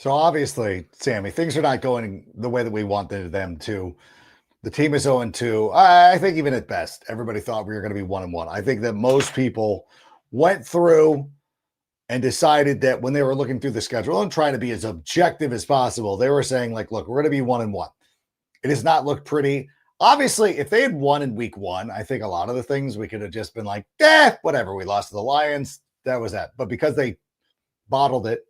So obviously, Sammy, things are not going the way that we wanted them to. The team is 0-2. I think even at best, everybody thought we were going to be 1-1. I think that most people went through and decided that when they were looking through the schedule and trying to be as objective as possible, they were saying, like, look, we're going to be 1-1. It has not looked pretty. Obviously, if they had won in week one, I think a lot of the things we could have just been like, whatever. We lost to the Lions. That was that. But because they bottled it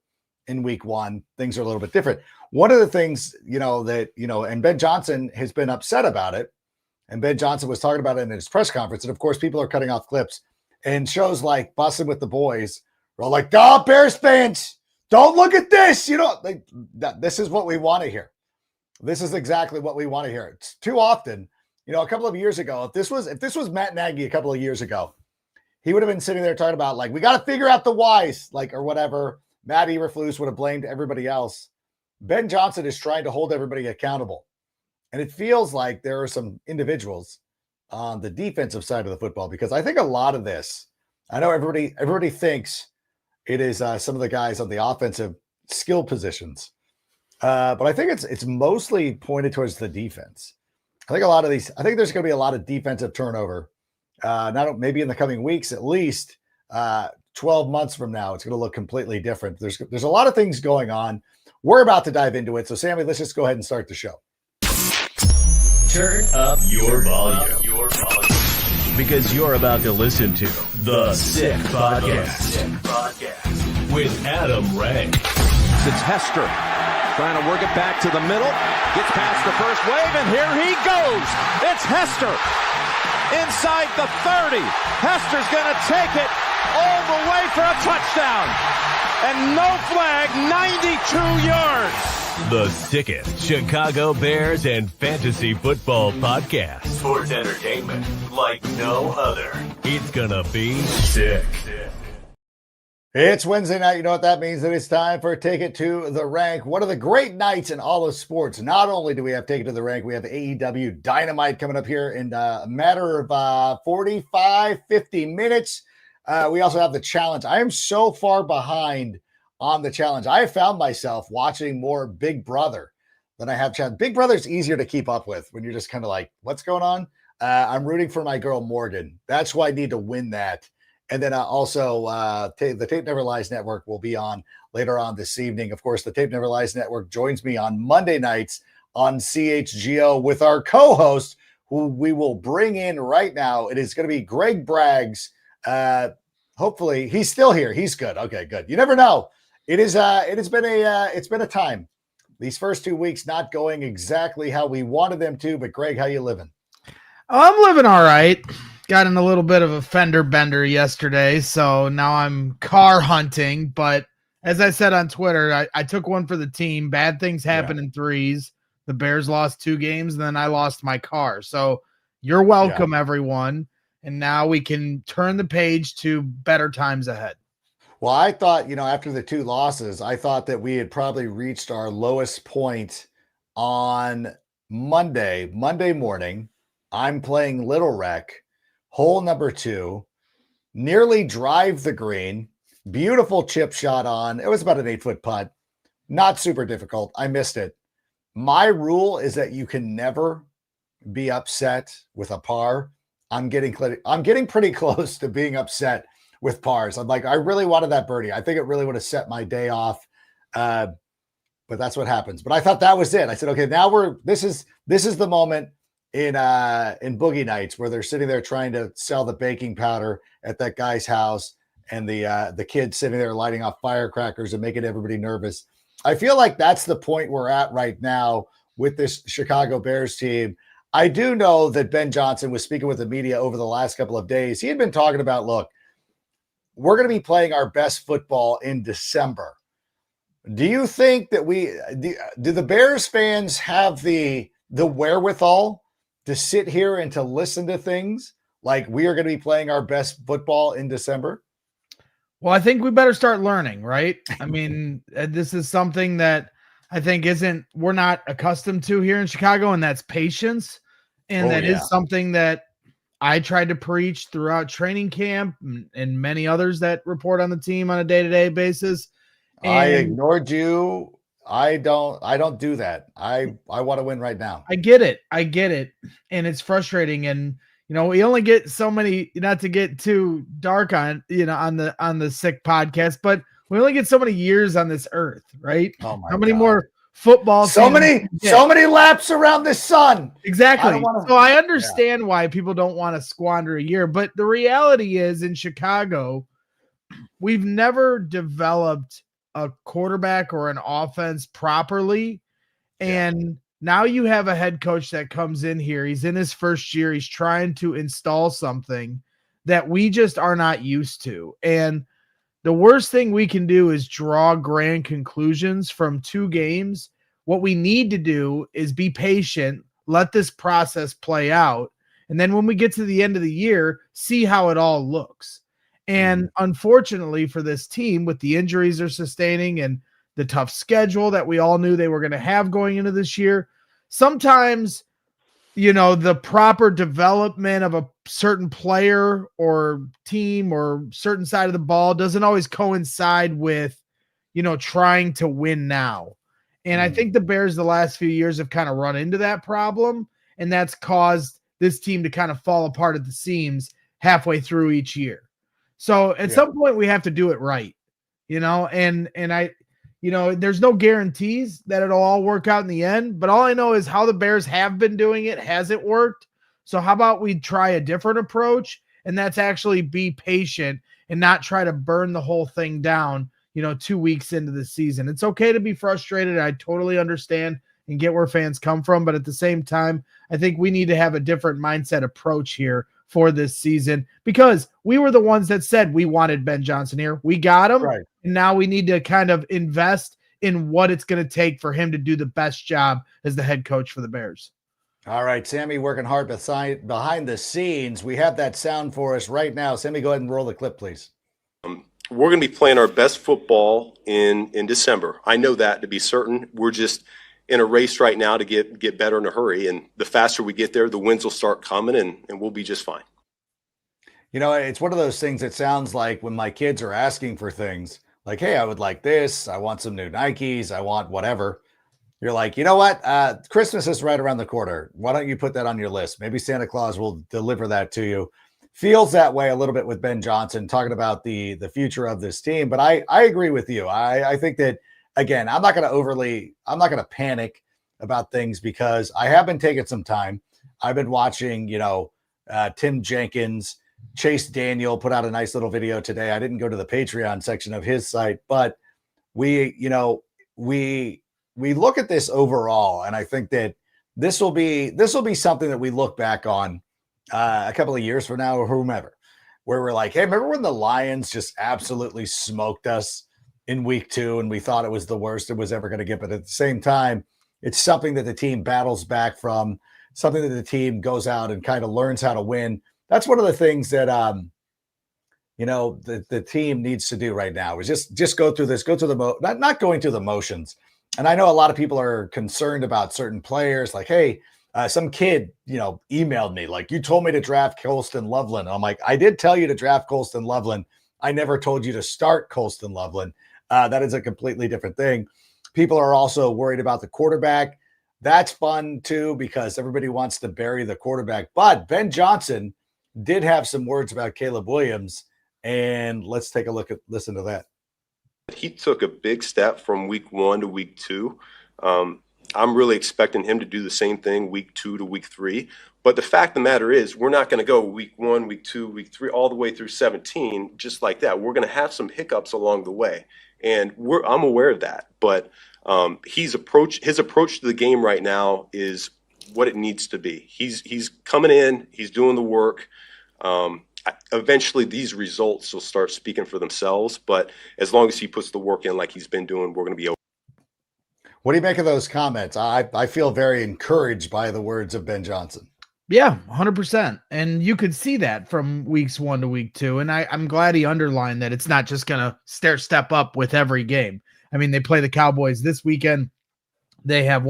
in week one, things are a little bit different. One of the things, and Ben Johnson has been upset about it. And Ben Johnson was talking about it in his press conference. And of course, people are cutting off clips and shows like Bussin' with the Boys. We're all like, oh, Bears fans, don't look at this. This is what we want to hear. This is exactly what we want to hear. It's too often, a couple of years ago, if this was Matt Nagy a couple of years ago, he would have been sitting there talking about, like, we got to figure out the whys, like, or whatever. Matt Eberflus would have blamed everybody else. Ben Johnson is trying to hold everybody accountable. And it feels like there are some individuals on the defensive side of the football, because I think a lot of this, I know everybody thinks it is some of the guys on the offensive skill positions. But I think it's mostly pointed towards the defense. I think there's going to be a lot of defensive turnover. Maybe in the coming weeks, at least 12 months from now, it's going to look completely different. There's a lot of things going on. We're about to dive into it. So, Sammy, let's just go ahead and start the show. Turn up your volume. Because you're about to listen to The Sick Podcast with Adam Rank. It's Hester trying to work it back to the middle. Gets past the first wave, and here he goes. It's Hester inside the 30. Hester's going to take it all the way for a touchdown. And no flag, 92 yards. The sickest Chicago Bears and fantasy football podcast. Sports entertainment like no other. It's gonna be sick. It's Wednesday night. You know what that means? That it's time for Take It to the Rank. One of the great nights in all of sports. Not only do we have Take It to the Rank, we have AEW Dynamite coming up here in a matter of 45, 50 minutes. We also have the challenge. I am so far behind on the challenge. I have found myself watching more Big Brother than I have challenge. Big Brother's easier to keep up with when you're just kind of like, what's going on? I'm rooting for my girl Morgan. That's why I need to win that. And then also the Tape Never Lies Network will be on later on this evening. Of course, the Tape Never Lies Network joins me on Monday nights on CHGO with our co-host, who we will bring in right now. It is going to be Greg Braggs. Hopefully he's still here. He's good. Okay, good. You never know. It's been a time. These first 2 weeks not going exactly how we wanted them to, but Greg, how you living? I'm living all right. Got in a little bit of a fender bender yesterday, so now I'm car hunting. But as I said on Twitter, I took one for the team. Bad things happen in threes. The Bears lost 2 games, and then I lost my car. So you're welcome, everyone. And now we can turn the page to better times ahead. Well, I thought, after the 2 losses, I thought that we had probably reached our lowest point on Monday morning. I'm playing Little Rec, hole number 2, nearly drive the green, beautiful chip shot on. It was about an 8-foot putt, not super difficult. I missed it. My rule is that you can never be upset with a par. I'm getting pretty close to being upset with pars. I'm like, I really wanted that birdie. I think it really would have set my day off. But that's what happens. But I thought that was it. I said, okay, now this is the moment in Boogie Nights where they're sitting there trying to sell the baking powder at that guy's house, and the kid sitting there lighting off firecrackers and making everybody nervous. I feel like that's the point we're at right now with this Chicago Bears team. I do know that Ben Johnson was speaking with the media over the last couple of days. He had been talking about, look, we're going to be playing our best football in December. Do you think that do the Bears fans have the wherewithal to sit here and to listen to things like we are going to be playing our best football in December? Well, I think we better start learning, right? I mean, this is something that I think we're not accustomed to here in Chicago, and that's patience. And is something that I tried to preach throughout training camp and many others that report on the team on a day-to-day basis. And I ignored you I don't do that. I want to win right now. I get it. And it's frustrating. And, we only get so many, not to get too dark on, on the sick podcast, but we only get so many years on this earth, right? Oh my How many God. more football? So many laps around the sun. Exactly. So I understand why people don't want to squander a year, but the reality is in Chicago, we've never developed a quarterback or an offense properly. And now you have a head coach that comes in here. He's in his first year. He's trying to install something that we just are not used to. And the worst thing we can do is draw grand conclusions from 2 games. What we need to do is be patient, let this process play out. And then when we get to the end of the year, see how it all looks. And unfortunately for this team, with the injuries they're sustaining and the tough schedule that we all knew they were going to have going into this year, sometimes, the proper development of a certain player or team or certain side of the ball doesn't always coincide with, trying to win now. And I think the Bears the last few years have kind of run into that problem, and that's caused this team to kind of fall apart at the seams halfway through each year. So at some point we have to do it right, and I, there's no guarantees that it'll all work out in the end, but all I know is how the Bears have been doing it hasn't worked. So how about we try a different approach, and that's actually be patient and not try to burn the whole thing down, 2 weeks into the season. It's okay to be frustrated. I totally understand and get where fans come from, but at the same time, I think we need to have a different mindset approach here for this season, because we were the ones that said we wanted Ben Johnson here. We got him. Right. And now we need to kind of invest in what it's going to take for him to do the best job as the head coach for the Bears. All right, Sammy working hard behind the scenes. We have that sound for us right now. Sammy, go ahead and roll the clip, please. We're going to be playing our best football in December. I know that to be certain. We're just in a race right now to get better in a hurry. And the faster we get there, the wins will start coming, and we'll be just fine. It's one of those things that sounds like when my kids are asking for things like, hey, I would like this. I want some new Nikes. I want whatever. You're like, you know what? Christmas is right around the corner. Why don't you put that on your list? Maybe Santa Claus will deliver that to you. Feels that way a little bit with Ben Johnson talking about the future of this team. But I agree with you. I think that, again, I'm not going to panic about things, because I have been taking some time. I've been watching, Tim Jenkins, Chase Daniel put out a nice little video today. I didn't go to the Patreon section of his site, but we look at this overall, and I think that this will be something that we look back on a couple of years from now, or whomever, where we're like, hey, remember when the Lions just absolutely smoked us in week 2 and we thought it was the worst it was ever going to get? But at the same time, it's something that the team battles back from, something that the team goes out and kind of learns how to win. That's one of the things that, the team needs to do right now is just go through this, not going through the motions. And I know a lot of people are concerned about certain players, like, hey, some kid, emailed me like, you told me to draft Colston Loveland. I'm like, I did tell you to draft Colston Loveland. I never told you to start Colston Loveland. That is a completely different thing. People are also worried about the quarterback. That's fun too, because everybody wants to bury the quarterback. But Ben Johnson did have some words about Caleb Williams, and let's take a listen to that. He took a big step from week 1 to week 2. I'm really expecting him to do the same thing week 2 to week 3. But the fact of the matter is, we're not going to go week 1, week 2, week 3, all the way through 17 just like that. We're going to have some hiccups along the way, and I'm aware of that. But his approach to the game right now is what it needs to be. He's coming in, he's doing the work. Eventually, these results will start speaking for themselves. But as long as he puts the work in like he's been doing, we're going to be okay. What do you make of those comments? I feel very encouraged by the words of Ben Johnson. Yeah, 100%. And you could see that from weeks 1 to week 2. And I'm glad he underlined that it's not just going to step up with every game. I mean, they play the Cowboys this weekend. They have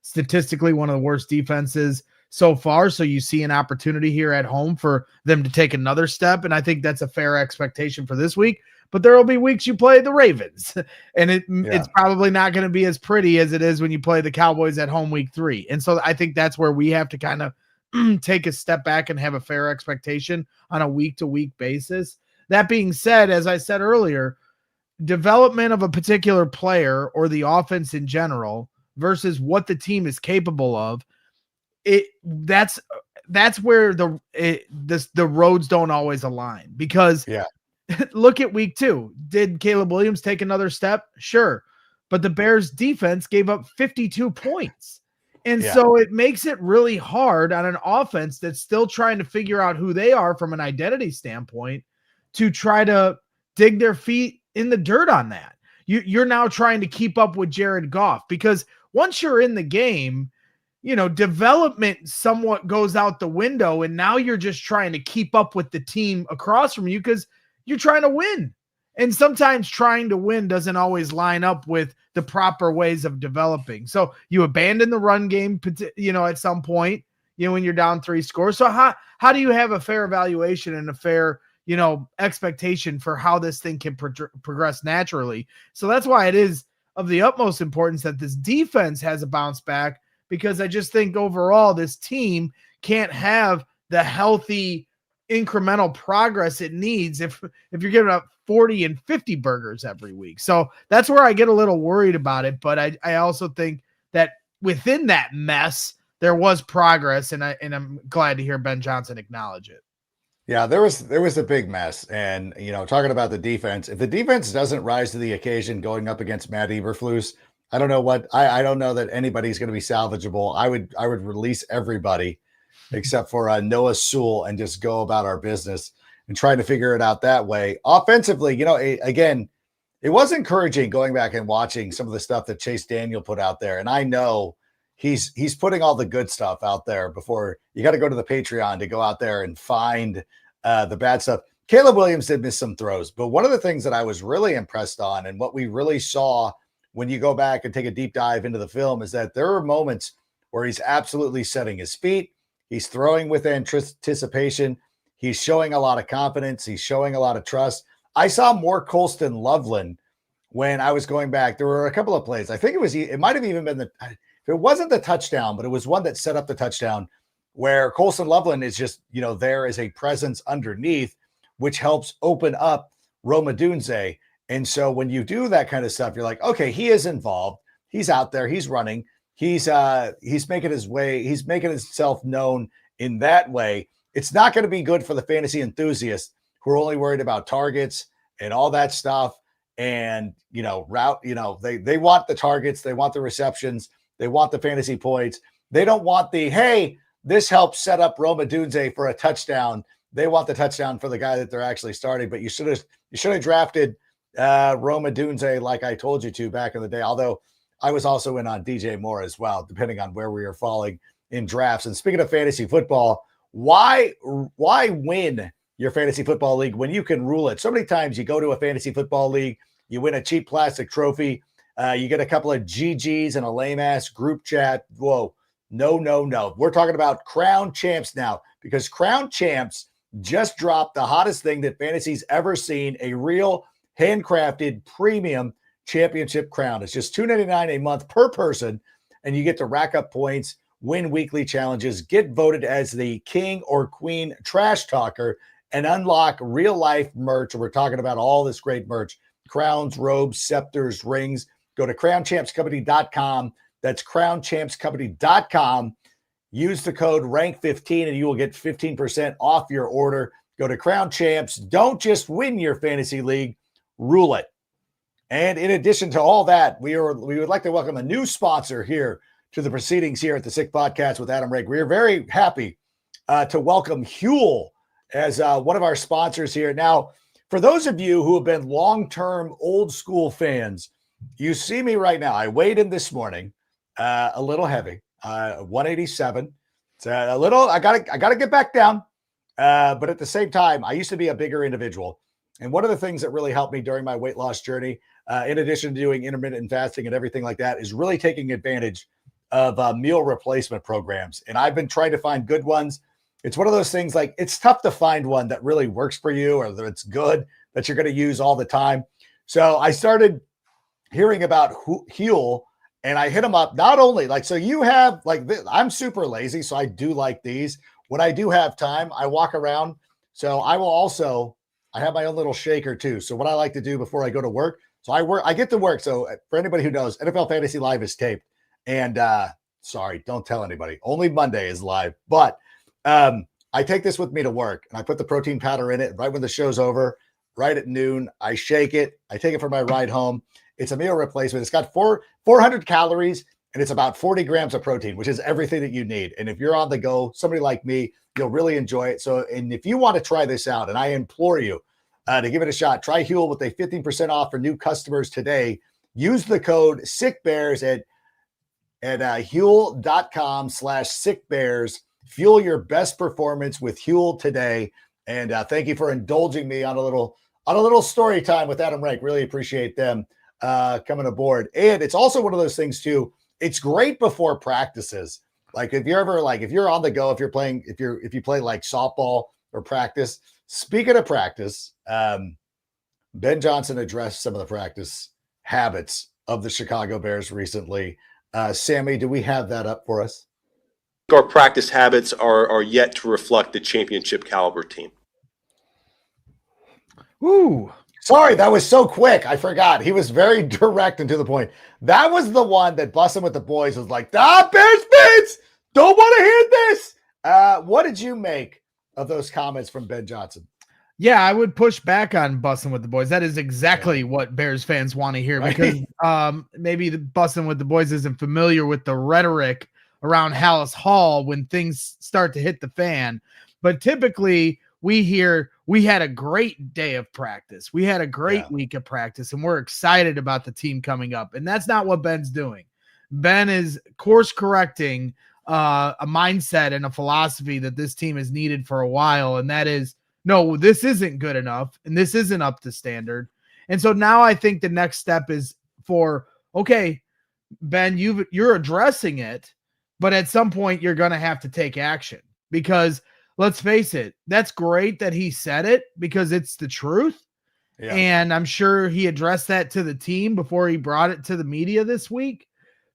statistically one of the worst defenses so far. So you see an opportunity here at home for them to take another step. And I think that's a fair expectation for this week. but there will be weeks you play the Ravens, and it's probably not going to be as pretty as it is when you play the Cowboys at home week 3. And so I think that's where we have to kind of take a step back and have a fair expectation on a week-to-week basis. That being said, as I said earlier, development of a particular player or the offense in general versus what the team is capable of, that's where the roads don't always align, because look at week 2. Did Caleb Williams take another step? Sure. But the Bears defense gave up 52 points. And so it makes it really hard on an offense that's still trying to figure out who they are from an identity standpoint to try to dig their feet in the dirt on that. You're now trying to keep up with Jared Goff, because once you're in the game, development somewhat goes out the window, and now you're just trying to keep up with the team across from you because you're trying to win. And sometimes trying to win doesn't always line up with the proper ways of developing. So you abandon the run game, at some point, when you're down 3 scores. So how do you have a fair evaluation and a fair, expectation for how this thing can progress naturally? So that's why it is of the utmost importance that this defense has a bounce back, because I just think overall this team can't have the healthy incremental progress it needs if you're giving up 40 and 50 burgers every week. So that's where I get a little worried about it. But I also think that within that mess, there was progress, and I'm glad to hear Ben Johnson acknowledge it. Yeah, there was a big mess. And, talking about the defense, if the defense doesn't rise to the occasion going up against Matt Eberflus, I don't know I don't know that anybody's going to be salvageable. I would release everybody except for Noah Sewell and just go about our business and trying to figure it out that way. Offensively, again, it was encouraging going back and watching some of the stuff that Chase Daniel put out there. And I know he's putting all the good stuff out there before you got to go to the Patreon to go out there and find the bad stuff. Caleb Williams did miss some throws, but one of the things that I was really impressed on, and what we really saw when you go back and take a deep dive into the film, is that there are moments where he's absolutely setting his feet. He's throwing with anticipation. He's showing a lot of confidence. He's showing a lot of trust. I saw more Colston Loveland when I was going back. There were a couple of plays. I think it might have even been if it wasn't the touchdown, but it was one that set up the touchdown, where Colston Loveland is just, there as a presence underneath, which helps open up Rome Odunze. And so when you do that kind of stuff, you're like, okay, he is involved. He's out there. He's running. He's making his way. He's making himself known in that way. It's not going to be good for the fantasy enthusiasts who are only worried about targets and all that stuff. And, they want the targets. They want the receptions. They want the fantasy points. They don't want hey, this helps set up Rome Odunze for a touchdown. They want the touchdown for the guy that they're actually starting. But you should have drafted Rome Odunze like I told you to back in the day. Although I was also in on DJ Moore as well, depending on where we are falling in drafts. And speaking of fantasy football, why win your fantasy football league when you can rule it? So many times you go to a fantasy football league, you win a cheap plastic trophy, you get a couple of GGs and a lame ass group chat. Whoa, no. We're talking about Crown Champs now, because Crown Champs just dropped the hottest thing that fantasy's ever seen, a real handcrafted premium championship crown. It's just $2.99 a month per person, and you get to rack up points, win weekly challenges, get voted as the king or queen trash talker, and unlock real life merch. We're talking about all this great merch: crowns, robes, scepters, rings. Go to crownchampscompany.com. That's crownchampscompany.com. Use the code RANK15 and you will get 15% off your order. Go to Crown Champs. Don't just win your fantasy league, rule it. And in addition to all that, we would like to welcome a new sponsor here to the proceedings here at the Sick Podcast with Adam Rake. We are very happy to welcome Huel as one of our sponsors here. Now, for those of you who have been long-term old school fans, you see me right now. I weighed in this morning, a little heavy, 187. It's a little, I gotta get back down. But at the same time, I used to be a bigger individual. And one of the things that really helped me during my weight loss journey, in addition to doing intermittent fasting and everything like that, is really taking advantage of meal replacement programs. And I've been trying to find good ones. It's one of those things, like, it's tough to find one that really works for you or that it's good. that you're going to use all the time. So I started hearing about Huel, and I hit him up. Not only like, so you have like this, I'm super lazy, so I do like these. When I do have time, I walk around. So I have my own little shaker too. So what I like to do before I go to work, so I get to work. So for anybody who knows, NFL Fantasy Live is taped. And sorry, don't tell anybody. Only Monday is live. But I take this with me to work, and I put the protein powder in it right when the show's over, right at noon. I shake it. I take it for my ride home. It's a meal replacement. It's got 400 calories, and it's about 40 grams of protein, which is everything that you need. And if you're on the go, somebody like me, you'll really enjoy it. So, and if you want to try this out, and I implore you to give it a shot, try Huel with a 15% off for new customers today. Use the code SickBears at Huel.com/SickBears. Fuel your best performance with Huel today. And thank you for indulging me on a little story time with Adam Rank. Really appreciate them coming aboard. And it's also one of those things too. It's great before practices. Like if you're on the go, if you play like softball or practice. Speaking of practice, Ben Johnson addressed some of the practice habits of the Chicago Bears recently. Sammy, do we have that up for us? Our practice habits are yet to reflect the championship caliber team. Ooh. Sorry, that was so quick. I forgot. He was very direct and to the point. That was the one that Bussin' with the Boys was like, Bears fans don't want to hear this. What did you make of those comments from Ben Johnson? Yeah, I would push back on Bussin' with the Boys. That is exactly what Bears fans want to hear, because maybe the Bussin' with the Boys isn't familiar with the rhetoric around Hallis Hall when things start to hit the fan. But typically we hear we had a great day of practice. We had a great week of practice, and we're excited about the team coming up. And that's not what Ben's doing. Ben is course correcting a mindset and a philosophy that this team has needed for a while. And that is, no, this isn't good enough, and this isn't up to standard. And so now I think the next step is for, okay, Ben, you're addressing it, but at some point you're going to have to take action, because let's face it, that's great that he said it because it's the truth. Yeah. And I'm sure he addressed that to the team before he brought it to the media this week.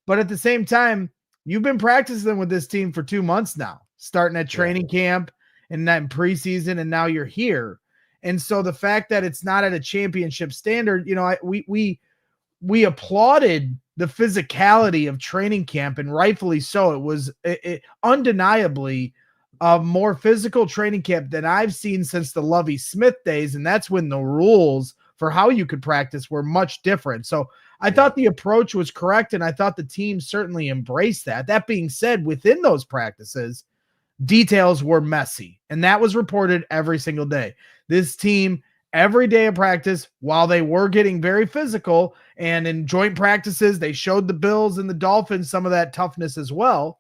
But at the same time, you've been practicing with this team for 2 months now, starting at training camp and then preseason, and now you're here. And so the fact that it's not at a championship standard, we applauded the physicality of training camp, and rightfully so. It was undeniably a more physical training camp than I've seen since the Lovie Smith days, and that's when the rules for how you could practice were much different. So I thought the approach was correct, and I thought the team certainly embraced that. That being said, within those practices, details were messy, and that was reported every single day. This team, every day of practice, while they were getting very physical, and in joint practices, they showed the Bills and the Dolphins some of that toughness as well.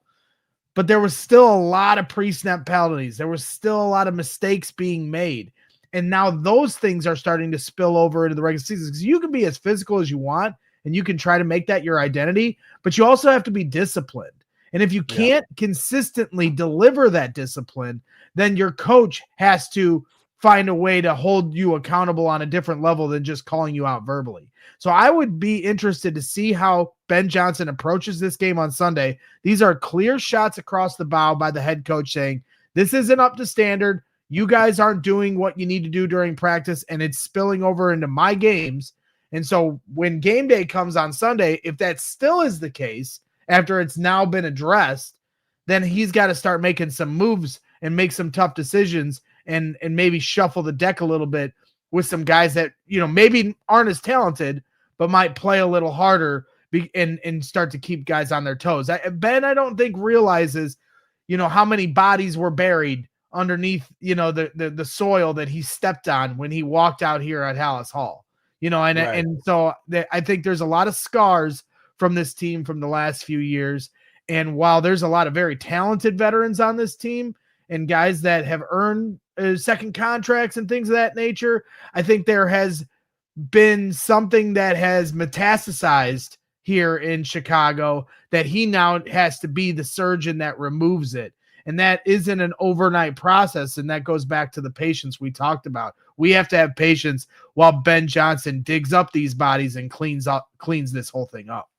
But there was still a lot of pre-snap penalties. There was still a lot of mistakes being made. And now those things are starting to spill over into the regular season, because you can be as physical as you want and you can try to make that your identity, but you also have to be disciplined. And if you can't consistently deliver that discipline, then your coach has to find a way to hold you accountable on a different level than just calling you out verbally. So I would be interested to see how Ben Johnson approaches this game on Sunday. These are clear shots across the bow by the head coach saying, this isn't up to standard. You guys aren't doing what you need to do during practice, and it's spilling over into my games. And so when game day comes on Sunday, if that still is the case, after it's now been addressed, then he's got to start making some moves and make some tough decisions and maybe shuffle the deck a little bit with some guys that, maybe aren't as talented, but might play a little harder and start to keep guys on their toes. Ben, I don't think realizes, how many bodies were buried underneath, the soil that he stepped on when he walked out here at Hallis Hall, and so I think there's a lot of scars from this team from the last few years. And while there's a lot of very talented veterans on this team and guys that have earned second contracts and things of that nature, I think there has been something that has metastasized here in Chicago that he now has to be the surgeon that removes it. And that isn't an overnight process. And that goes back to the patience we talked about. We have to have patience while Ben Johnson digs up these bodies and cleans this whole thing up.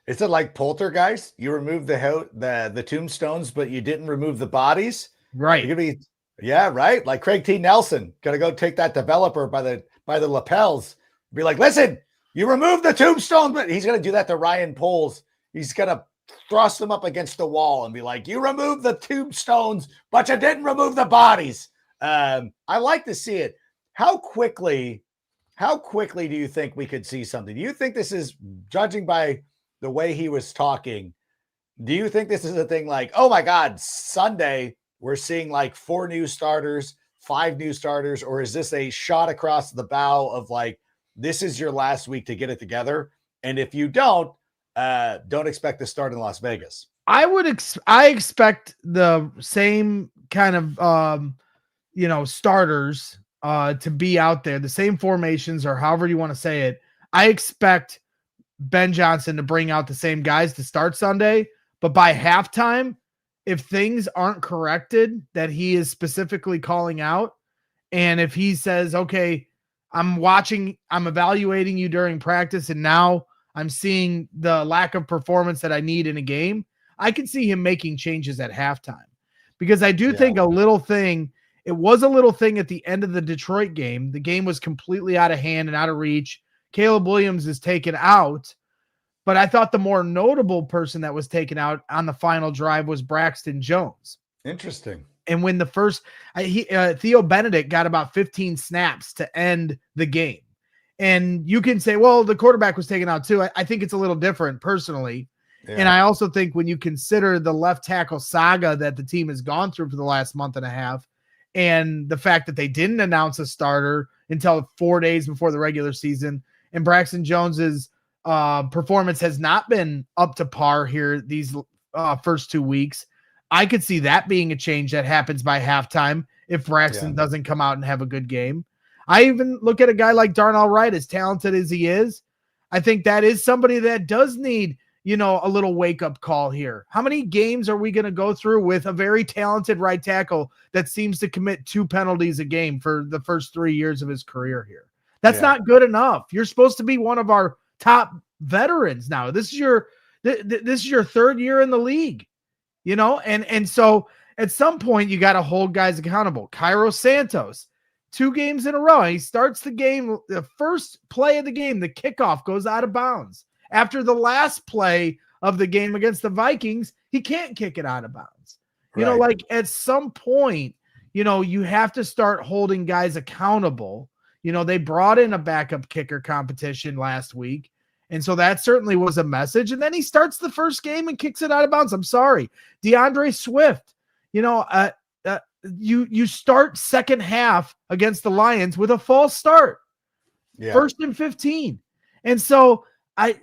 Is it like Poltergeist? You remove the tombstones, but you didn't remove the bodies? Right. Yeah, right. Like Craig T. Nelson, gonna go take that developer by the lapels, be like, listen, you removed the tombstone, but he's gonna do that to Ryan Poles. He's gonna thrust him up against the wall and be like, you removed the tombstones, but you didn't remove the bodies. I like to see it. How quickly do you think we could see something? Do you think this is, judging by the way he was talking, do you think this is a thing like, oh my God, Sunday, we're seeing like 4 new starters, 5 new starters, or is this a shot across the bow of like, this is your last week to get it together? And if you don't expect to start in Las Vegas. I expect the same kind of, starters to be out there, the same formations or however you want to say it. I expect Ben Johnson to bring out the same guys to start Sunday, but by halftime, if things aren't corrected that he is specifically calling out, and if he says, okay, I'm evaluating you during practice, and now I'm seeing the lack of performance that I need in a game, I can see him making changes at halftime. Because I do think it was a little thing at the end of the Detroit game. The game was completely out of hand and out of reach. Caleb Williams is taken out, but I thought the more notable person that was taken out on the final drive was Braxton Jones. Interesting. And when the first, Theo Benedict got about 15 snaps to end the game. And you can say, well, the quarterback was taken out too. I think it's a little different personally. Yeah. And I also think when you consider the left tackle saga that the team has gone through for the last month and a half, and the fact that they didn't announce a starter until 4 days before the regular season, and Braxton Jones's performance has not been up to par here these first 2 weeks, I could see that being a change that happens by halftime if Braxton doesn't come out and have a good game. I even look at a guy like Darnell Wright, as talented as he is. I think that is somebody that does need, a little wake-up call here. How many games are we going to go through with a very talented right tackle that seems to commit 2 penalties a game for the first 3 years of his career here? That's not good enough. You're supposed to be one of our top veterans now. This is your 3rd year in the league, and so at some point you got to hold guys accountable. Cairo Santos, 2 games in a row. He starts the game, the first play of the game, the kickoff goes out of bounds. After the last play of the game against the Vikings, he can't kick it out of bounds. Like at some point, you have to start holding guys accountable. They brought in a backup kicker competition last week. And so that certainly was a message. And then he starts the first game and kicks it out of bounds. I'm sorry. DeAndre Swift, you start second half against the Lions with a false start. Yeah. 1st and 15. And so I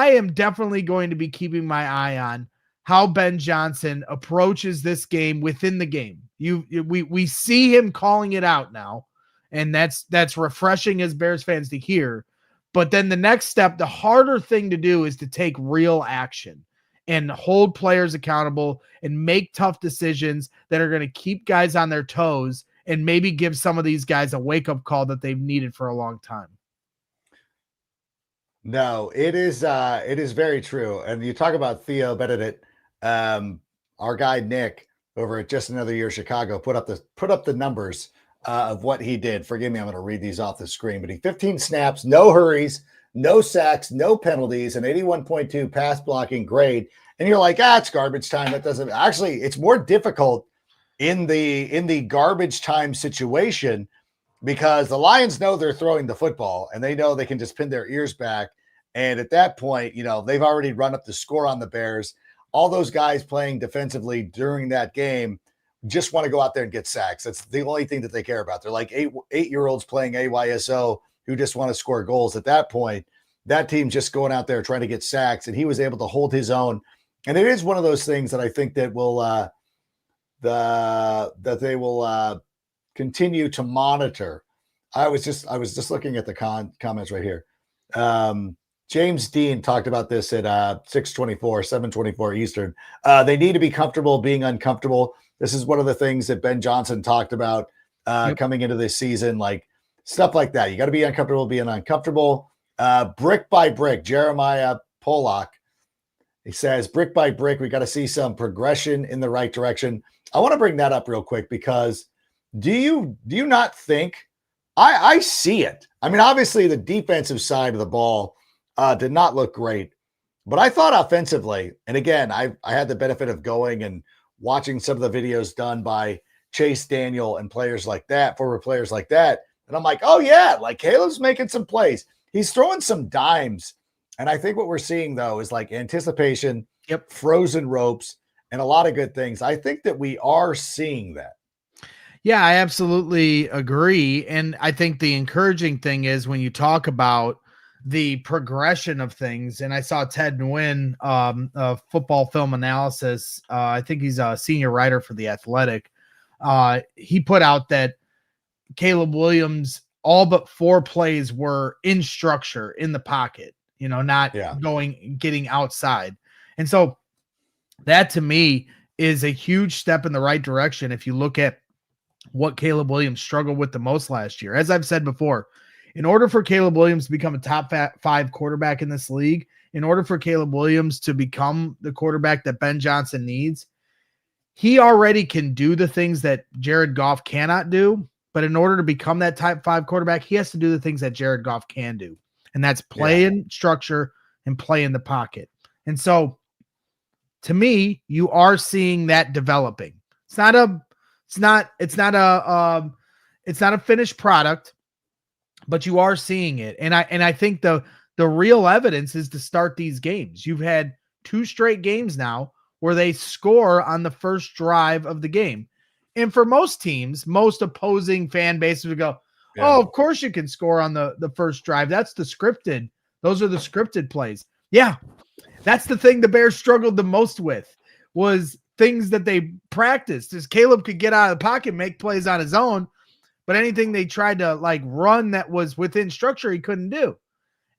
am definitely going to be keeping my eye on how Ben Johnson approaches this game within the game. We see him calling it out now, and that's refreshing as Bears fans to hear. But then the next step, the harder thing to do is to take real action and hold players accountable and make tough decisions that are going to keep guys on their toes and maybe give some of these guys a wake-up call that they've needed for a long time. No, it is very true. And you talk about Theo Benedict, our guy Nick over at Just Another Year Chicago put up the numbers of what he did. Forgive me, I'm going to read these off the screen, but he 15 snaps, no hurries, no sacks, no penalties, an 81.2 pass blocking grade. And you're like, it's garbage time. That doesn't actually, it's more difficult in the garbage time situation because the Lions know they're throwing the football and they know they can just pin their ears back. And at that point, they've already run up the score on the Bears. All those guys playing defensively during that game just want to go out there and get sacks. That's the only thing that they care about. They're like eight-year-olds playing AYSO who just want to score goals. At that point, that team's just going out there trying to get sacks, and he was able to hold his own. And it is one of those things that I think that will that they will continue to monitor. I was just looking at the comments right here. James Dean talked about this at 6:24, 7:24 Eastern. They need to be comfortable being uncomfortable. This is one of the things that Ben Johnson talked about coming into this season, like stuff like that. You got to be uncomfortable being uncomfortable. Brick by brick, Jeremiah Pollock, he says, brick by brick, we got to see some progression in the right direction. I want to bring that up real quick because do you not think I see it? I mean, obviously the defensive side of the ball did not look great, but I thought offensively, and again, I had the benefit of going and watching some of the videos done by Chase Daniel and players like that, former players like that. And I'm like, oh yeah, like Caleb's making some plays. He's throwing some dimes. And I think what we're seeing though is like anticipation, frozen ropes, and a lot of good things. I think that we are seeing that. Yeah, I absolutely agree. And I think the encouraging thing is when you talk about the progression of things, and I saw Ted Nguyen, football film analysis. I think he's a senior writer for The Athletic. He put out that Caleb Williams, all but 4 plays were in structure in the pocket, not getting outside. And so that to me is a huge step in the right direction. If you look at what Caleb Williams struggled with the most last year, as I've said before, in order for Caleb Williams to become a top 5 quarterback in this league, in order for Caleb Williams to become the quarterback that Ben Johnson needs, he already can do the things that Jared Goff cannot do. But in order to become that type 5 quarterback, he has to do the things that Jared Goff can do. And that's play in structure and play in the pocket. And so to me, you are seeing that developing. It's not a finished product, but you are seeing it. And I think the real evidence is to start these games. You've had 2 straight games now where they score on the first drive of the game. And for most teams, most opposing fan bases would go, oh, of course you can score on the first drive. Those are the scripted plays. Yeah, that's the thing the Bears struggled the most with, was things that they practiced. Is Caleb could get out of the pocket, make plays on his own, but anything they tried to like run that was within structure, he couldn't do.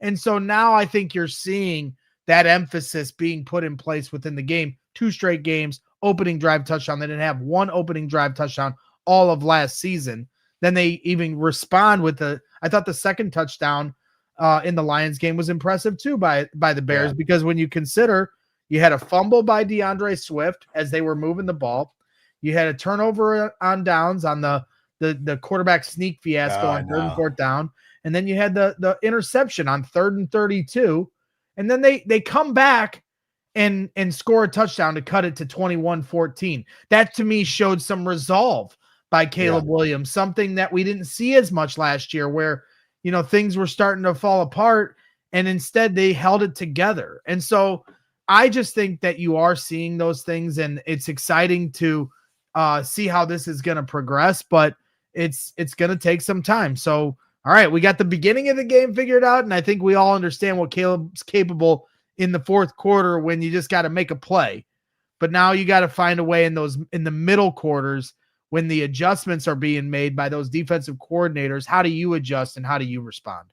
And so now I think you're seeing that emphasis being put in place within the game. 2 straight games, opening drive touchdown. They didn't have 1 opening drive touchdown all of last season. Then they even respond with I thought the second touchdown in the Lions game was impressive too by the Bears, because when you consider you had a fumble by DeAndre Swift as they were moving the ball, you had a turnover on downs on the quarterback sneak fiasco on 3rd and 4th down, and then you had the interception on 3rd and 32, and then they come back and score a touchdown to cut it to 21-14. That to me showed some resolve by Caleb Williams, something that we didn't see as much last year, where things were starting to fall apart, and instead they held it together. And so I just think that you are seeing those things, and it's exciting to see how this is going to progress, but it's going to take some time. So, all right, we got the beginning of the game figured out, and I think we all understand what Caleb's capable in the 4th quarter when you just got to make a play. But now you got to find a way in the middle quarters when the adjustments are being made by those defensive coordinators. How do you adjust and how do you respond?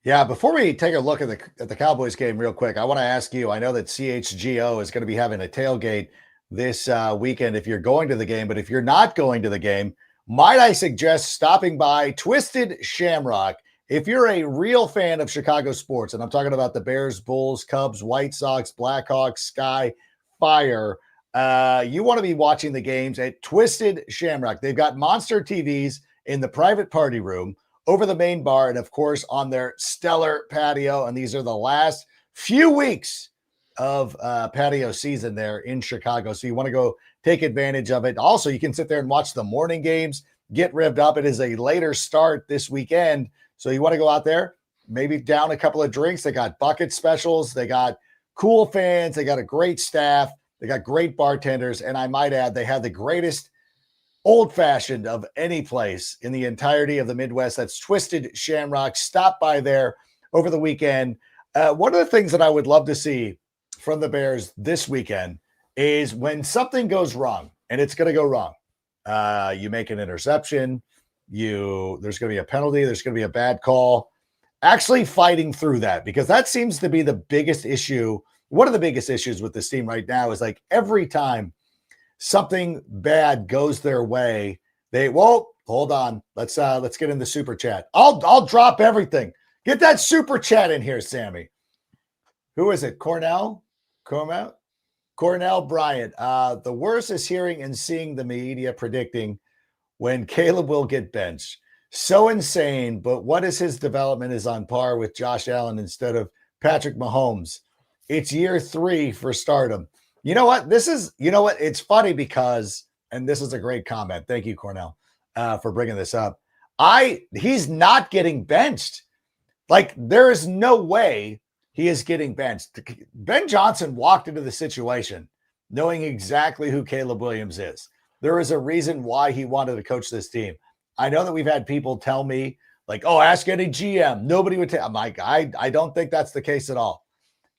Yeah, before we take a look at the Cowboys game real quick, I want to ask you, I know that CHGO is going to be having a tailgate this weekend if you're going to the game, but if you're not going to the game, might I suggest stopping by Twisted Shamrock? If you're a real fan of Chicago sports, and I'm talking about the Bears, Bulls, Cubs, White Sox, Blackhawks, Sky, Fire, you want to be watching the games at Twisted Shamrock. They've got monster TVs in the private party room, over the main bar, and of course on their stellar patio. And these are the last few weeks of patio season there in Chicago. So you want to go take advantage of it. Also, you can sit there and watch the morning games, get revved up. It is a later start this weekend. So you want to go out there, maybe down a couple of drinks. They got bucket specials. They got cool fans. They got a great staff. They got great bartenders. And I might add, they have the greatest old-fashioned of any place in the entirety of the Midwest. That's Twisted Shamrock. Stop by there over the weekend. One of the things that I would love to see from the Bears this weekend is when something goes wrong, and it's going to go wrong. You make an interception. There's going to be a penalty. There's going to be a bad call. actually fighting through that, because that seems to be the biggest issue. One of the biggest issues with this team right now is like every time something bad goes their way, hold on. Let's get in the super chat. I'll drop everything. Get that super chat in here, Sammy. Who is it? Cornell Bryant. The worst is hearing and seeing the media predicting when Caleb will get benched. So insane, but what is his development is on par with Josh Allen instead of Patrick Mahomes. It's year 3 for stardom. You know what? It's funny because, and this is a great comment. Thank you, Cornell, for bringing this up. He's not getting benched. Like, there is no way he is getting benched. Ben Johnson walked into the situation knowing exactly who Caleb Williams is. There is a reason why he wanted to coach this team. I know that we've had people tell me, like, oh, ask any GM. Nobody would take. I'm like, I don't think that's the case at all.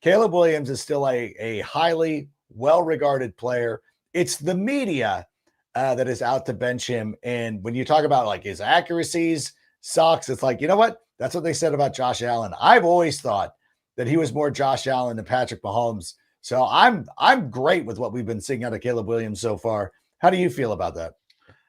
Caleb Williams is still a highly well-regarded player. It's the media that is out to bench him. And when you talk about like his accuracies sucks, it's like, you know what? That's what they said about Josh Allen. I've always thought that he was more Josh Allen than Patrick Mahomes. So I'm great with what we've been seeing out of Caleb Williams so far. How do you feel about that?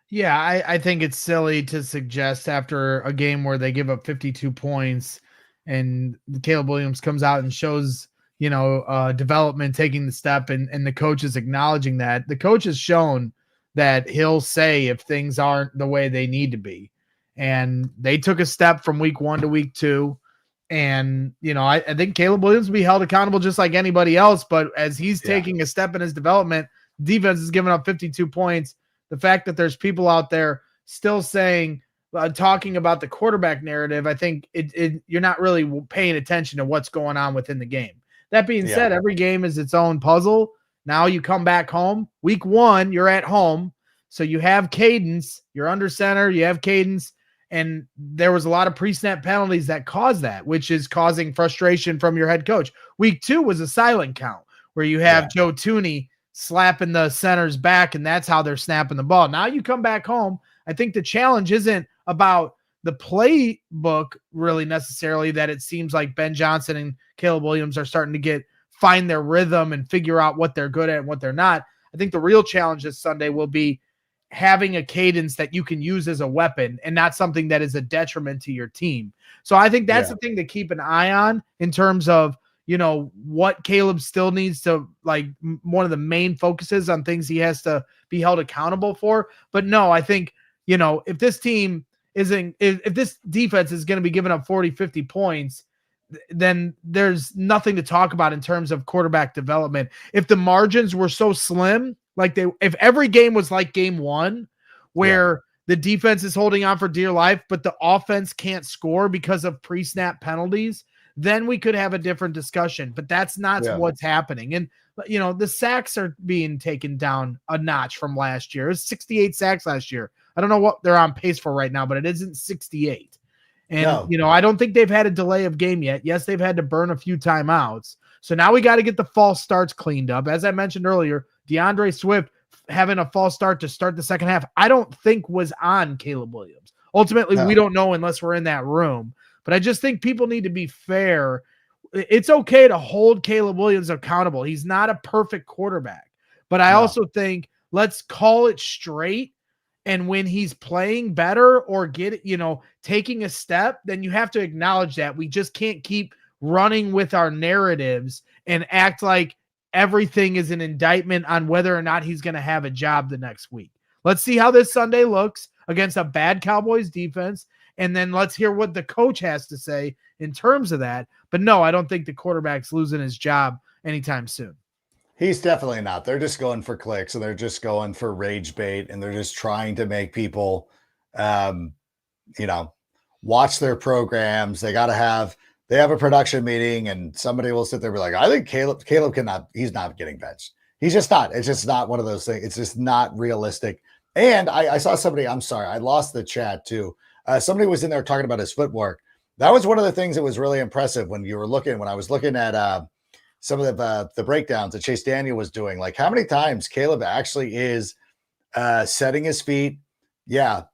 Yeah, I think it's silly to suggest after a game where they give up 52 points and Caleb Williams comes out and shows, development, taking the step, and the coach is acknowledging that. The coach has shown that he'll say if things aren't the way they need to be. And they took a step from week 1 to week 2. And, I think Caleb Williams will be held accountable just like anybody else. But as he's taking a step in his development, defense is giving up 52 points. The fact that there's people out there still saying, talking about the quarterback narrative, I think you're not really paying attention to what's going on within the game. That being said, every game is its own puzzle. Now you come back home. Week 1, you're at home. So you have cadence. You're under center. You have cadence. And there was a lot of pre-snap penalties that caused that, which is causing frustration from your head coach. Week 2 was a silent count where you have Joe Tooney slapping the center's back, and that's how they're snapping the ball. Now you come back home. I think the challenge isn't about the playbook really necessarily, that it seems like Ben Johnson and Caleb Williams are starting to find their rhythm and figure out what they're good at and what they're not. I think the real challenge this Sunday will be having a cadence that you can use as a weapon and not something that is a detriment to your team. So I think that's the thing to keep an eye on in terms of, what Caleb still needs to, like, one of the main focuses on things he has to be held accountable for. But no, I think, if this team if this defense is going to be giving up 40, 50 points, then there's nothing to talk about in terms of quarterback development. If the margins were so slim, if every game was like game 1, where the defense is holding on for dear life, but the offense can't score because of pre-snap penalties, then we could have a different discussion. But that's not what's happening. And, the sacks are being taken down a notch from last year. It was 68 sacks last year. I don't know what they're on pace for right now, but it isn't 68. And, I don't think they've had a delay of game yet. Yes, they've had to burn a few timeouts. So now we got to get the false starts cleaned up. As I mentioned earlier, DeAndre Swift having a false start to start the second half, I don't think was on Caleb Williams. Ultimately, we don't know unless we're in that room. But I just think people need to be fair. It's okay to hold Caleb Williams accountable. He's not a perfect quarterback. But I also think let's call it straight. And when he's playing better or taking a step, then you have to acknowledge that. We just can't keep running with our narratives and act like everything is an indictment on whether or not he's going to have a job the next week. Let's see how this Sunday looks against a bad Cowboys defense. And then let's hear what the coach has to say in terms of that. But no, I don't think the quarterback's losing his job anytime soon. He's definitely not. They're just going for clicks, and they're just going for rage bait, and they're just trying to make people, watch their programs. They have a production meeting, and somebody will sit there and be like, I think Caleb cannot, he's not getting benched. He's just not. It's just not one of those things. It's just not realistic. And I saw somebody, I'm sorry, I lost the chat too. Somebody was in there talking about his footwork. That was one of the things that was really impressive when I was looking at some of the breakdowns that Chase Daniel was doing, like how many times Caleb actually is setting his feet. Yeah.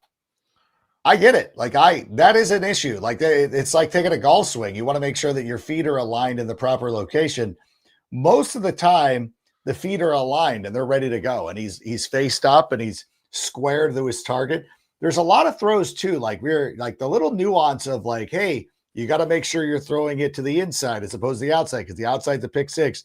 I get it. Like that is an issue. Like it's like taking a golf swing. You want to make sure that your feet are aligned in the proper location. Most of the time, the feet are aligned and they're ready to go. And he's faced up and he's squared to his target. There's a lot of throws too. Like we're like the little nuance of like, hey, you got to make sure you're throwing it to the inside as opposed to the outside, because the outside's a pick six.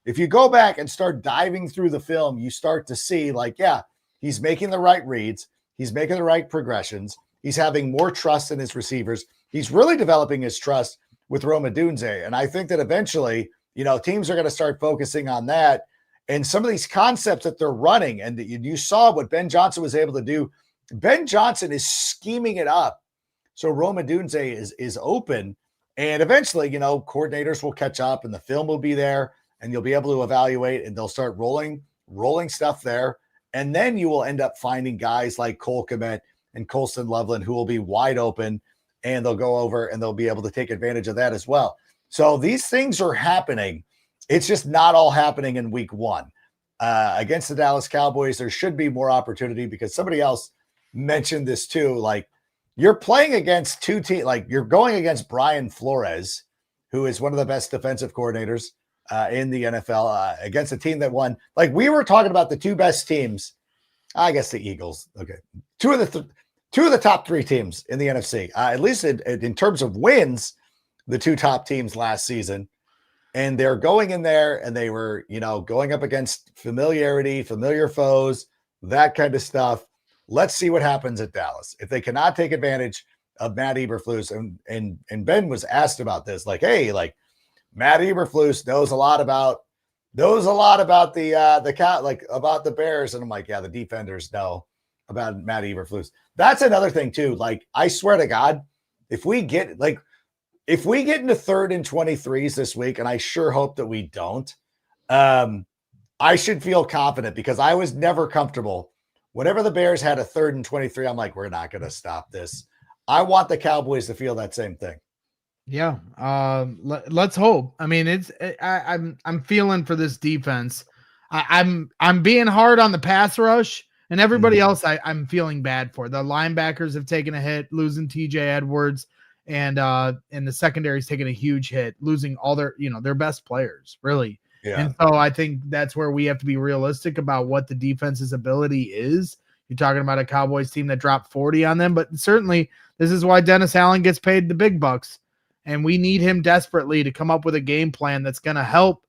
If you go back and start diving through the film, you start to see like, yeah, he's making the right reads. He's making the right progressions. He's having more trust in his receivers. He's really developing his trust with Rome Odunze. And I think that eventually, teams are going to start focusing on that. And some of these concepts that they're running, and you saw what Ben Johnson was able to do. Ben Johnson is scheming it up so Rome Odunze is open. And eventually, coordinators will catch up and the film will be there and you'll be able to evaluate and they'll start rolling stuff there. And then you will end up finding guys like Cole Kmet and Colston Loveland who will be wide open, and they'll go over and they'll be able to take advantage of that as well. So these things are happening. It's just not all happening in week one. Against the Dallas Cowboys, there should be more opportunity because somebody else mentioned this too. Like you're playing against two teams, like you're going against Brian Flores, who is one of the best defensive coordinators in the NFL, against a team that won. Like we were talking about the two best teams, I guess the Eagles. Okay. Two of the top three teams in the NFC, at least in terms of wins, the two top teams last season. And they're going in there and they were, going up against familiar foes, that kind of stuff. Let's see what happens at Dallas. If they cannot take advantage of Matt Eberflus, and Ben was asked about this, like, hey, like Matt Eberflus knows a lot about about the Bears. And I'm like, yeah, the defenders know about Matt Eberflus. That's another thing too. Like, I swear to God, if we get into 3rd and 23s this week, and I sure hope that we don't, I should feel confident because I was never comfortable. Whenever the Bears had a 3rd and 23, I'm like, we're not going to stop this. I want the Cowboys to feel that same thing. Yeah. Let's hope. I mean, I'm feeling for this defense. I'm being hard on the pass rush, and everybody else I'm feeling bad for. The linebackers have taken a hit, losing TJ Edwards, and the secondary's taking a huge hit, losing all their best players, really. Yeah. And so I think that's where we have to be realistic about what the defense's ability is. You're talking about a Cowboys team that dropped 40 on them, but certainly this is why Dennis Allen gets paid the big bucks. And we need him desperately to come up with a game plan that's going to help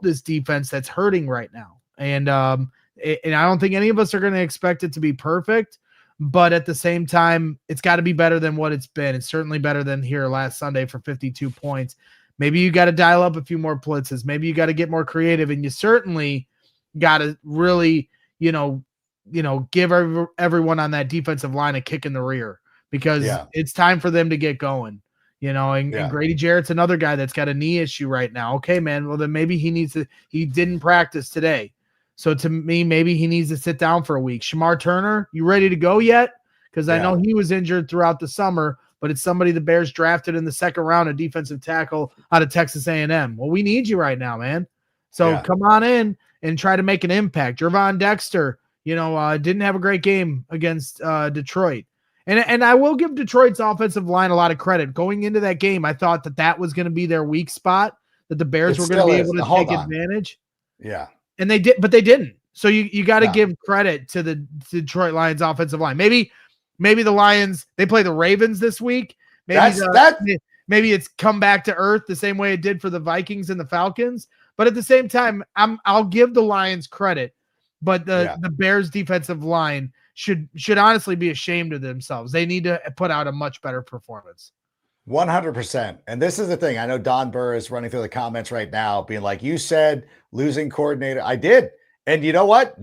this defense that's hurting right now. And I don't think any of us are going to expect it to be perfect, but at the same time, it's got to be better than what it's been. It's certainly better than here last Sunday for 52 points. Maybe you got to dial up a few more blitzes. Maybe you got to get more creative, and you certainly got to really, give everyone on that defensive line a kick in the rear. Because it's time for them to get going, and Grady Jarrett's another guy that's got a knee issue right now. Okay, man. Well, then maybe he didn't practice today. So to me, maybe he needs to sit down for a week. Shamar Turner, you ready to go yet? Because I know he was injured throughout the summer, but it's somebody the Bears drafted in the 2nd round, a defensive tackle out of Texas A&M. Well, we need you right now, man. So come on in and try to make an impact. Gervon Dexter, didn't have a great game against Detroit. And I will give Detroit's offensive line a lot of credit. Going into that game, I thought that was going to be their weak spot, that the Bears were going to be able to take advantage. Yeah. And they did, but they didn't. So you got to give credit to the Detroit Lions offensive line. Maybe the Lions, they play the Ravens this week. Maybe it's come back to earth the same way it did for the Vikings and the Falcons. But at the same time, I'll give the Lions credit, but the Bears defensive line should honestly be ashamed of themselves. They need to put out a much better performance. 100%. And this is the thing. I know Don Burr is running through the comments right now being like, you said losing coordinator. I did. And you know what?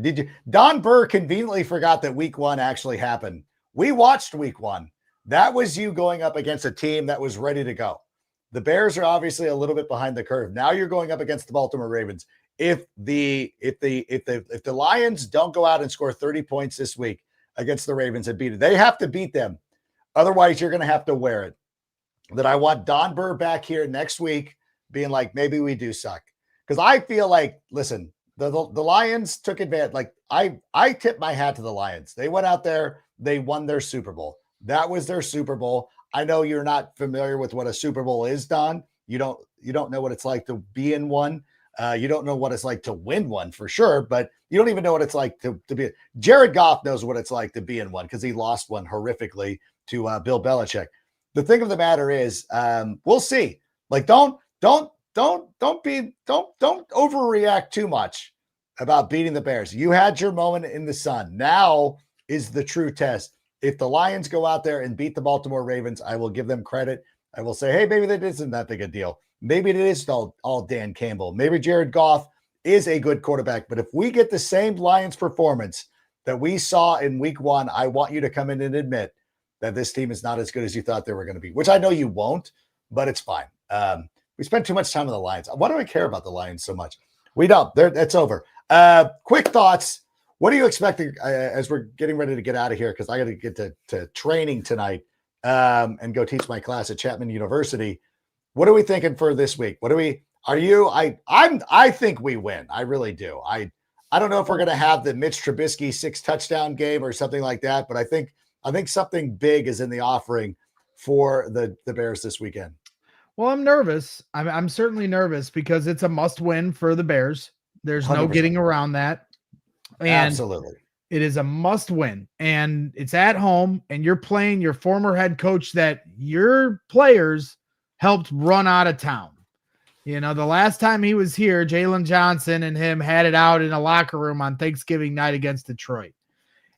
Don Burr conveniently forgot that week one actually happened. We watched week one. That was you going up against a team that was ready to go. The Bears are obviously a little bit behind the curve. Now you're going up against the Baltimore Ravens. If the Lions don't go out and score 30 points this week against the Ravens and beat it, they have to beat them. Otherwise, you're going to have to wear it. That I want Don Burr back here next week being like, maybe we do suck. Because I feel like, listen, the Lions took advantage. Like I tip my hat to the Lions. They went out there, they won their Super Bowl. That was their Super Bowl. I know you're not familiar with what a Super Bowl is, Don. You don't know what it's like to be in one. You don't know what it's like to win one for sure, but you don't even know what it's like to be. Jared Goff knows what it's like to be in one because he lost one horrifically to Bill Belichick. The thing of the matter is, we'll see. Like, don't overreact too much about beating the Bears. You had your moment in the sun. Now is the true test. If the Lions go out there and beat the Baltimore Ravens, I will give them credit. I will say, hey, maybe that isn't that big a deal. Maybe it is all Dan Campbell. Maybe Jared Goff is a good quarterback. But if we get the same Lions performance that we saw in week 1, I want you to come in and admit that this team is not as good as you thought they were going to be, which I know you won't, but it's fine. We spent too much time on the Lions. Why do I care about the Lions so much? We don't. That's over. Quick thoughts. What are you expecting as we're getting ready to get out of here? Because I got to get to training tonight and go teach my class at Chapman University. What are we thinking for this week? I think we win. I really do. I don't know if we're going to have the Mitch Trubisky 6 touchdown game or something like that, but I think something big is in the offering for the Bears this weekend. Well, I'm nervous. I'm certainly nervous because it's a must win for the Bears. There's 100%. No getting around that. And absolutely. It is a must win, and it's at home, and you're playing your former head coach that your players helped run out of town. You know, the last time he was here, Jalen Johnson and him had it out in a locker room on Thanksgiving night against Detroit.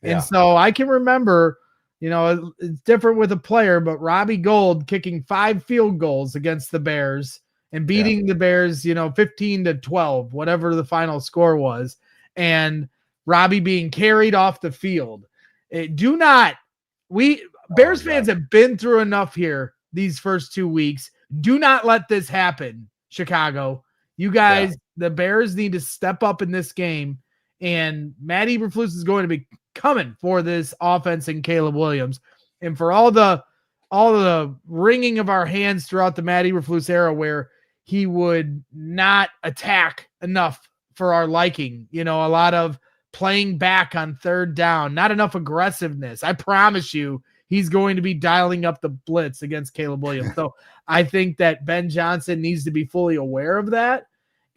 Yeah. And so I can remember, you know, it's different with a player, but Robbie Gould kicking 5 field goals against the Bears and beating the Bears, 15-12, whatever the final score was. And Robbie being carried off the field. Bears fans have been through enough here these first 2 weeks. Do not let this happen, Chicago. You guys, the Bears need to step up in this game, and Matt Eberflus is going to be coming for this offense and Caleb Williams. And for all the wringing of our hands throughout the Matt Eberflus era where he would not attack enough for our liking, a lot of playing back on 3rd down, not enough aggressiveness. I promise you, he's going to be dialing up the blitz against Caleb Williams. So I think that Ben Johnson needs to be fully aware of that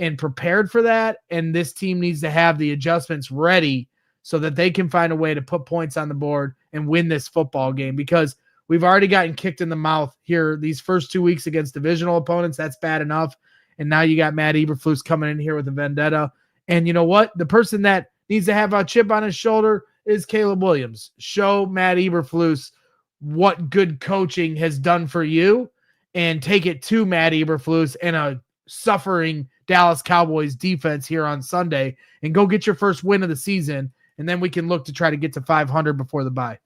and prepared for that. And this team needs to have the adjustments ready so that they can find a way to put points on the board and win this football game, because we've already gotten kicked in the mouth here these first 2 weeks against divisional opponents. That's bad enough. And now you got Matt Eberflus coming in here with a vendetta. And you know what? The person that needs to have a chip on his shoulder is Caleb Williams. Show Matt Eberflus what good coaching has done for you and take it to Matt Eberflus and a suffering Dallas Cowboys defense here on Sunday and go get your first win of the season. And then we can look to try to get to 500 before the bye.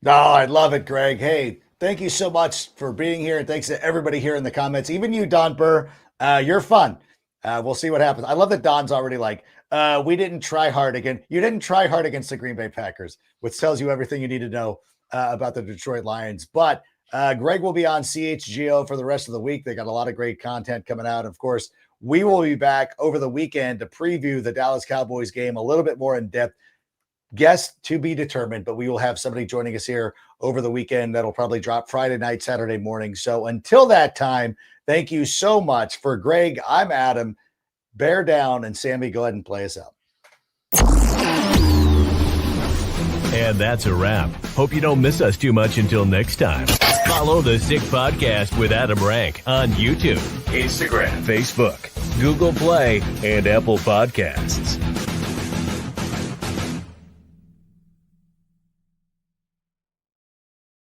No, I love it, Greg. Hey, thank you so much for being here. And thanks to everybody here in the comments. Even you, Don Burr, you're fun. We'll see what happens. I love that Don's already like, we didn't try hard again. You didn't try hard against the Green Bay Packers, which tells you everything you need to know about the Detroit Lions. But Greg will be on CHGO for the rest of the week. They got a lot of great content coming out. Of course, we will be back over the weekend to preview the Dallas Cowboys game a little bit more in depth. Guest to be determined, but we will have somebody joining us here over the weekend that'll probably drop Friday night, Saturday morning. So until that time, thank you so much. For Greg, I'm Adam. Bear down, and Sammy, go ahead and play us out. And that's a wrap. Hope you don't miss us too much until next time. Follow the Sick Podcast with Adam Rank on YouTube, Instagram, Facebook, Google Play, and Apple Podcasts.